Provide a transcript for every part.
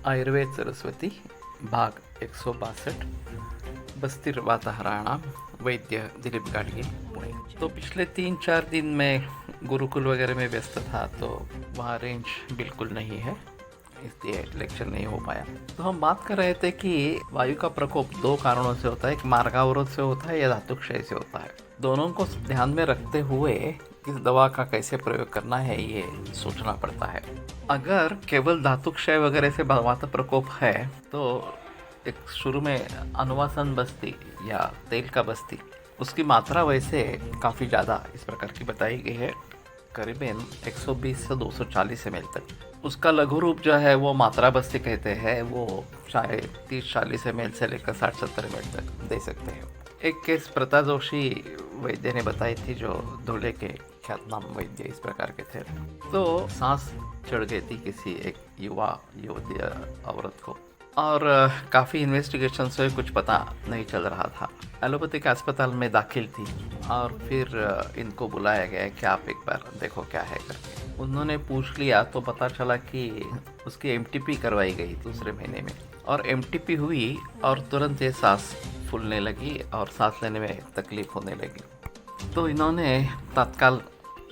आयुर्वेद सरस्वती भाग 162 बस्तिर वाताहराणा वैद्य दिलीप गाडगे पुणे। तो पिछले 3-4 दिन में गुरुकुल वगैरह में व्यस्त था, तो वहाँ रेंज बिल्कुल नहीं है, इसलिए लेक्चर नहीं हो पाया। तो हम बात कर रहे थे कि वायु का प्रकोप 2 कारणों से होता है, एक मार्गावरोध से होता है या धातुक्षय से होता है। दोनों को ध्यान में रखते हुए इस दवा का कैसे प्रयोग करना है ये सोचना पड़ता है। अगर केवल धातुक्षय वगैरह से वात प्रकोप है तो एक शुरू में अनुवासन बस्ती या तेल का बस्ती, उसकी मात्रा वैसे काफ़ी ज़्यादा इस प्रकार की बताई गई है, करीबन 120 से 240 ml तक। उसका लघु रूप जो है वो मात्रा बस्ती कहते हैं, वो चाहे 30-40 ml से लेकर 60-70 ml तक दे सकते हैं। एक केस प्रता जोशी वैद्य ने बताई थी, जो धुले के ख्यातनाम वैद्य इस प्रकार के थे। तो सांस चढ़ गई थी किसी एक युवती औरत को, और काफ़ी इन्वेस्टिगेशन से कुछ पता नहीं चल रहा था। एलोपैथिक अस्पताल में दाखिल थी और फिर इनको बुलाया गया कि आप एक बार देखो क्या है करके। उन्होंने पूछ लिया तो पता चला कि उसकी एमटीपी करवाई गई दूसरे महीने में, और एमटीपी हुई और तुरंत ये सांस फूलने लगी और सांस लेने में तकलीफ होने लगी। तो इन्होंने तत्काल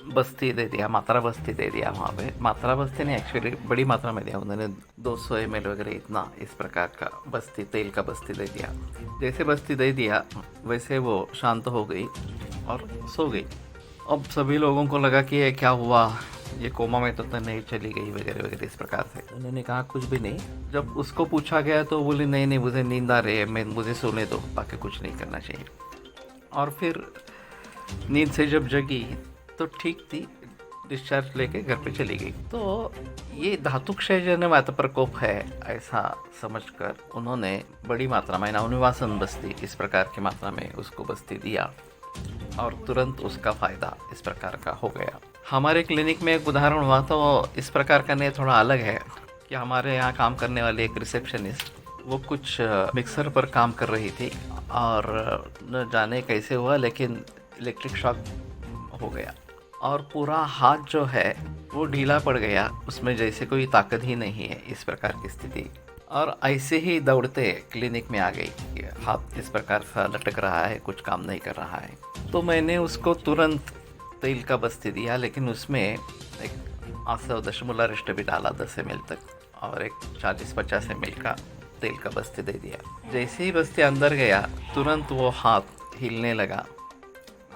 बस्ती दे दिया, मात्रा बस्ती दे दिया। वहाँ पे मात्रा बस्ती ने एक्चुअली बड़ी मात्रा में दिया, उन्होंने 200 ml वगैरह इतना इस प्रकार का बस्ती, तेल का बस्ती दे दिया। जैसे बस्ती दे दिया वैसे वो शांत हो गई और सो गई। अब सभी लोगों को लगा कि ये क्या हुआ, ये कोमा में तो नहीं चली गई वगैरह वगैरह इस प्रकार से। उन्होंने कहा कुछ भी नहीं। जब उसको पूछा गया तो बोली नहीं नहीं, मुझे नींद आ रही है, मुझे सोने दो, बाकी कुछ नहीं करना चाहिए। और फिर नींद से जब जगी तो ठीक थी, डिस्चार्ज लेके घर पे चली गई। तो ये धातुक्षयजन्य वात प्रकोप है ऐसा समझकर उन्होंने बड़ी मात्रा में अनुवासन बस्ती इस प्रकार की मात्रा में उसको बस्ती दिया और तुरंत उसका फायदा इस प्रकार का हो गया। हमारे क्लिनिक में एक उदाहरण हुआ, तो इस प्रकार का नहीं, थोड़ा अलग है कि हमारे यहाँ काम करने वाली एक रिसेप्शनिस्ट, वो कुछ मिक्सर पर काम कर रही थी और न जाने कैसे हुआ लेकिन इलेक्ट्रिक शॉक हो गया और पूरा हाथ जो है वो ढीला पड़ गया, उसमें जैसे कोई ताकत ही नहीं है इस प्रकार की स्थिति। और ऐसे ही दौड़ते क्लिनिक में आ गई, हाथ इस प्रकार सा लटक रहा है, कुछ काम नहीं कर रहा है। तो मैंने उसको तुरंत तेल का बस्ती दिया, लेकिन उसमें एक 8.0 भी डाला 10 ml तक, और एक 40-50 ml का तेल का बस्ती दे दिया। जैसे ही बस्ती अंदर गया तुरंत वो हाथ हिलने लगा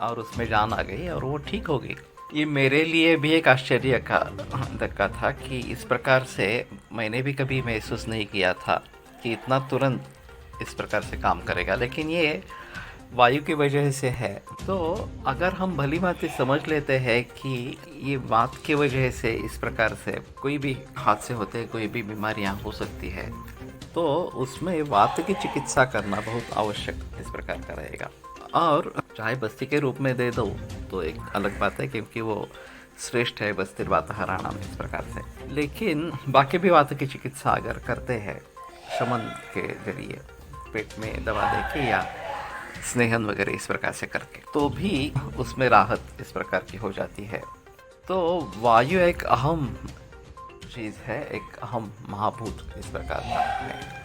और उसमें जान आ गई और वो ठीक हो गई। ये मेरे लिए भी एक आश्चर्य का धक्का था कि इस प्रकार से मैंने भी कभी महसूस नहीं किया था कि इतना तुरंत इस प्रकार से काम करेगा, लेकिन ये वायु की वजह से है। तो अगर हम भली भांति समझ लेते हैं कि ये वात की वजह से इस प्रकार से कोई भी हादसे होते हैं, कोई भी बीमारियां हो सकती है, तो उसमें वात की चिकित्सा करना बहुत आवश्यक इस प्रकार का रहेगा। और चाहे बस्ती के रूप में दे दो तो एक अलग बात है, क्योंकि वो श्रेष्ठ है बस्तिर वाताहराणा में इस प्रकार से। लेकिन बाकी भी वात की चिकित्सा अगर करते हैं शमन के जरिए, पेट में दवा देके या स्नेहन वगैरह इस प्रकार से करके, तो भी उसमें राहत इस प्रकार की हो जाती है। तो वायु एक अहम चीज़ है, एक अहम महाभूत इस प्रकार का है।